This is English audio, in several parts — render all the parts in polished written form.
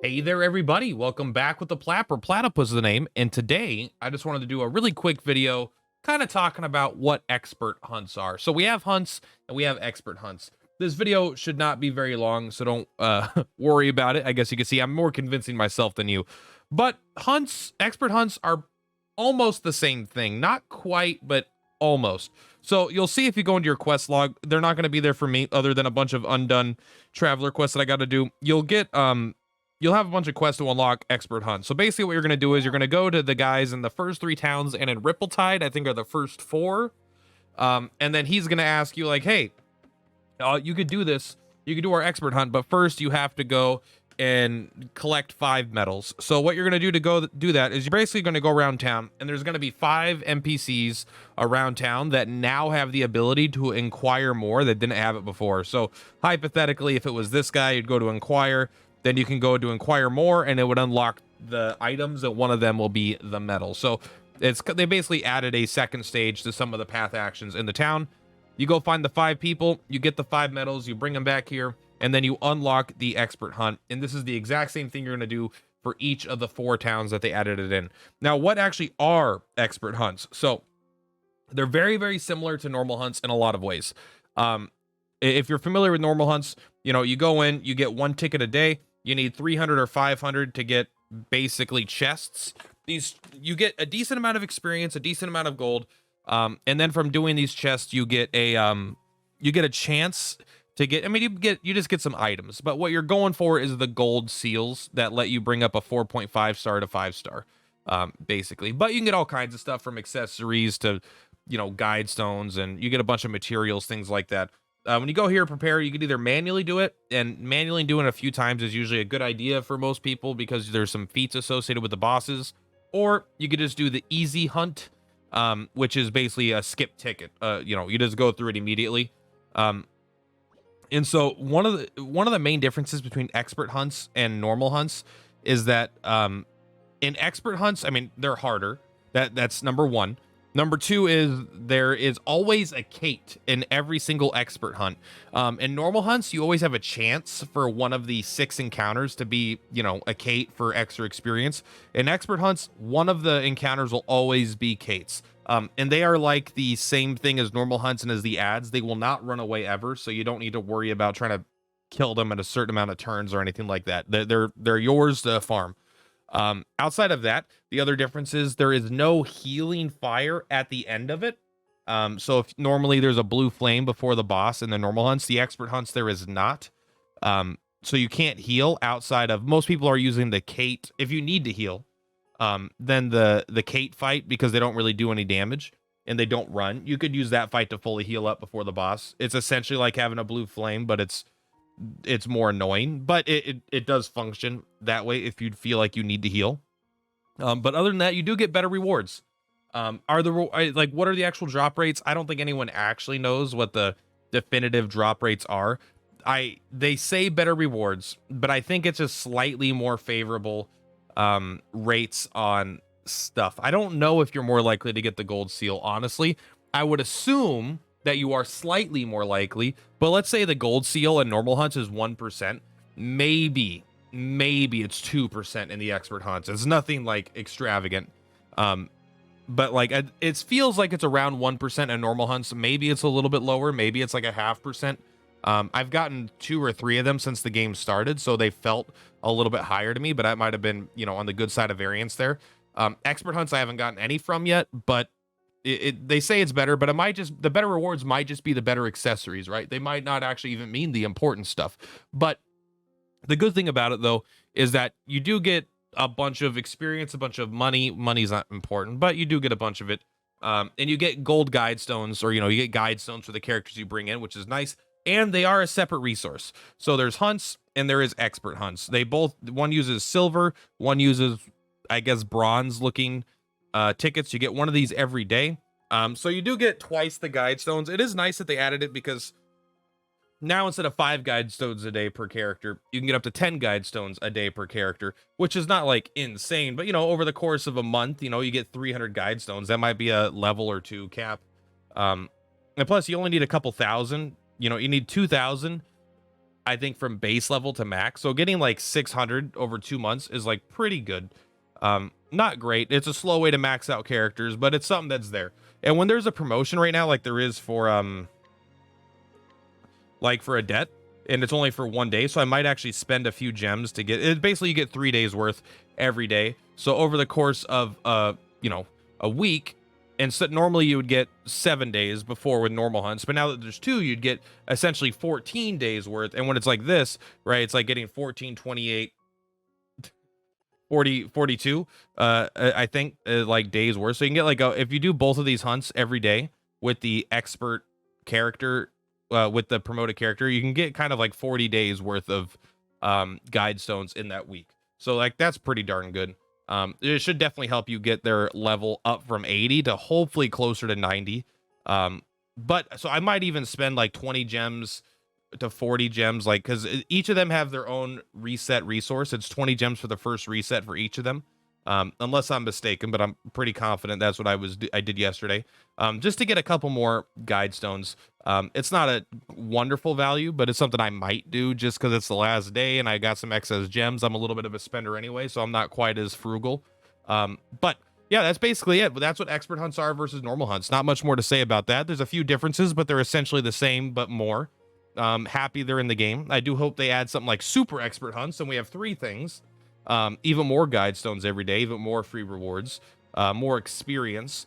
Hey there, everybody. Welcome back with the Purplatypus is the name. And today, I just wanted to do a really quick video kind of talking about what expert hunts are. So we have hunts and we have expert hunts. This video should not be very long, so don't worry about it. I guess you can see I'm more convincing myself than you. But expert hunts are almost the same thing. Not quite, but almost. So you'll see if you go into your quest log, they're not going to be there for me other than a bunch of undone traveler quests that I got to do. You'll have a bunch of quests to unlock expert hunt. So basically what you're going to do is you're going to go to the guys in the first 3 towns and in Rippletide, I think are the first 4. And then he's going to ask you like, hey, you could do this. You could do our expert hunt, but first you have to go and collect 5 medals. So what you're going to do do that is you're basically going to go around town, and there's going to be 5 NPCs around town that now have the ability to inquire more that didn't have it before. So hypothetically, if it was this guy, you'd go to inquire. Then you can go to inquire more, and it would unlock the items, and one of them will be the medal. So they basically added a second stage to some of the path actions in the town. You go find the 5 people, you get the 5 medals, you bring them back here, and then you unlock the expert hunt. And this is the exact same thing you're going to do for each of the 4 towns that they added it in. Now, what actually are expert hunts? So they're very, very similar to normal hunts in a lot of ways. If you're familiar with normal hunts, you go in, you get 1 ticket a day. You need 300 or 500 to get basically chests. You get a decent amount of experience, a decent amount of gold, and then from doing these chests, you get a chance to get. I mean, you just get some items, but what you're going for is the gold seals that let you bring up a 4.5 star to 5 star, basically. But you can get all kinds of stuff from accessories to, guide stones, and you get a bunch of materials, things like that. When you go here, prepare, you can either manually do it, and manually doing it a few times is usually a good idea for most people because there's some feats associated with the bosses, or you could just do the easy hunt, which is basically a skip ticket. You just go through it immediately. And so one of the main differences between expert hunts and normal hunts is that in expert hunts, I mean, they're harder. That's number 1. Number 2 is there is always a Kate in every single expert hunt. In normal hunts, you always have a chance for one of the 6 encounters to be, a Kate for extra experience. In expert hunts, one of the encounters will always be Kates. And they are like the same thing as normal hunts and as the ads. They will not run away ever, so you don't need to worry about trying to kill them at a certain amount of turns or anything like that. They're yours to farm. Outside of that, the other difference is there is no healing fire at the end of it. So if normally there's a blue flame before the boss in the normal hunts, the expert hunts there is not. So you can't heal outside of, most people are using the Kate. If you need to heal, then the Kate fight, because they don't really do any damage and they don't run, you could use that fight to fully heal up before the boss. It's essentially like having a blue flame, but it's more annoying, but it does function that way if you feel like you need to heal. But other than that, you do get better rewards. What are the actual drop rates? I don't think anyone actually knows what the definitive drop rates are. They say better rewards, but I think it's just slightly more favorable rates on stuff. I don't know if you're more likely to get the gold seal, honestly. I would assume that you are slightly more likely, but let's say the gold seal in normal hunts is 1%. Maybe it's 2% in the expert hunts. It's nothing like extravagant. But like it feels like it's around 1% in normal hunts. Maybe it's a little bit lower. Maybe it's like a 0.5%. I've gotten 2 or 3 of them since the game started, so they felt a little bit higher to me, but that might have been, on the good side of variance there. Expert hunts I haven't gotten any from yet, but they say it's better, but the better rewards might just be the better accessories, right? They might not actually even mean the important stuff. But the good thing about it, though, is that you do get a bunch of experience, a bunch of money. Money's not important, but you do get a bunch of it. And you get gold guide stones, or, you get guide stones for the characters you bring in, which is nice. And they are a separate resource. So there's hunts and there is expert hunts. One uses silver, one uses, I guess, bronze looking tickets. You get one of these every day. So you do get twice the guide stones. It is nice that they added it, because now instead of 5 guide stones a day per character, you can get up to 10 guide stones a day per character, which is not like insane, but over the course of a month, you get 300 guide stones. That might be a level or 2 cap. And plus you only need a couple thousand. You need 2,000 I think from base level to max. So getting like 600 over 2 months is like pretty good. Not great. It's a slow way to max out characters, but it's something that's there. And when there's a promotion right now, like there is for like for a debt, and it's only for 1 day, so I might actually spend a few gems to get it. Basically, you get 3 days worth every day. So over the course of you know, a week, instead normally you would get 7 days before with normal hunts, but now that there's 2, you'd get essentially 14 days worth. And when it's like this, right, it's like getting 14, 28, 40, 42, I think like days worth. So you can get like if you do both of these hunts every day with the expert character, with the promoted character, you can get kind of like 40 days worth of guide stones in that week. So like that's pretty darn good. It should definitely help you get their level up from 80 to hopefully closer to 90. But so I might even spend like 20 gems to 40 gems, like, because each of them have their own reset resource. It's 20 gems for the first reset for each of them, unless I'm mistaken, but I'm pretty confident that's what I did yesterday, just to get a couple more guide stones. It's not a wonderful value, but it's something I might do just because it's the last day and I got some excess gems. I'm a little bit of a spender anyway, so I'm not quite as frugal. But yeah, that's basically it. But that's what expert hunts are versus normal hunts. Not much more to say about that. There's a few differences, but they're essentially the same but more. Happy they're in the game. I do hope they add something like super expert hunts, and we have 3 things, even more guide stones every day, even more free rewards, more experience.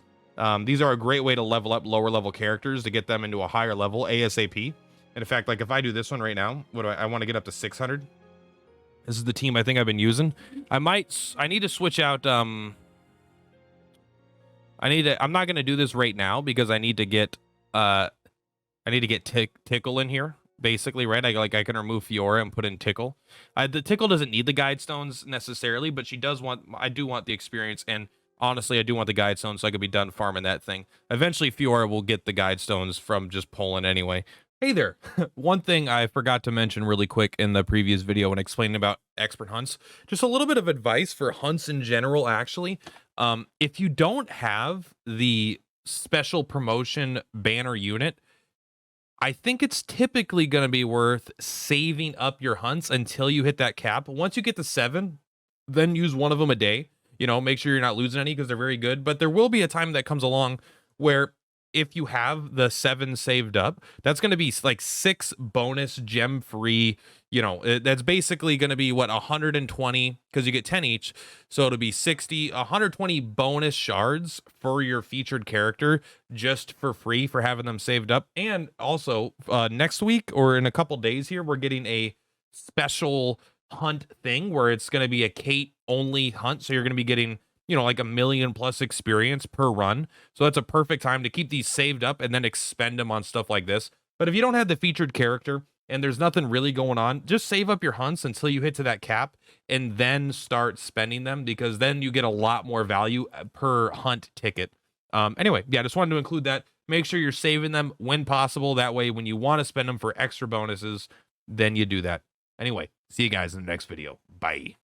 These are a great way to level up lower level characters to get them into a higher level ASAP. And in fact, like if I do this one right now, what do I want to get up to 600. This is the team I think I've been using. I need to switch out. I'm not going to do this right now because I need to get Tickle in here, basically, right? I can remove Fiora and put in Tickle. The Tickle doesn't need the guide stones necessarily, but I do want the experience, and honestly, I do want the guide stones so I could be done farming that thing. Eventually, Fiora will get the guide stones from just pulling anyway. Hey there. One thing I forgot to mention really quick in the previous video when explaining about expert hunts, just a little bit of advice for hunts in general, actually. If you don't have the special promotion banner unit, I think it's typically going to be worth saving up your hunts until you hit that cap. Once you get to 7, then use one of them a day. You know, make sure you're not losing any because they're very good. But there will be a time that comes along where if you have the 7 saved up, that's going to be like 6 bonus gem free. You know, that's basically going to be what, 120, because you get 10 each. So it'll be 60, 120 bonus shards for your featured character just for free for having them saved up. And also next week or in a couple days here, we're getting a special hunt thing where it's going to be a Kate only hunt. So you're going to be getting, you know, like 1 million plus experience per run. So that's a perfect time to keep these saved up and then expend them on stuff like this. But if you don't have the featured character and there's nothing really going on, just save up your hunts until you hit to that cap and then start spending them, because then you get a lot more value per hunt ticket. Anyway, yeah, just wanted to include that. Make sure you're saving them when possible. That way, when you want to spend them for extra bonuses, then you do that. Anyway, see you guys in the next video. Bye.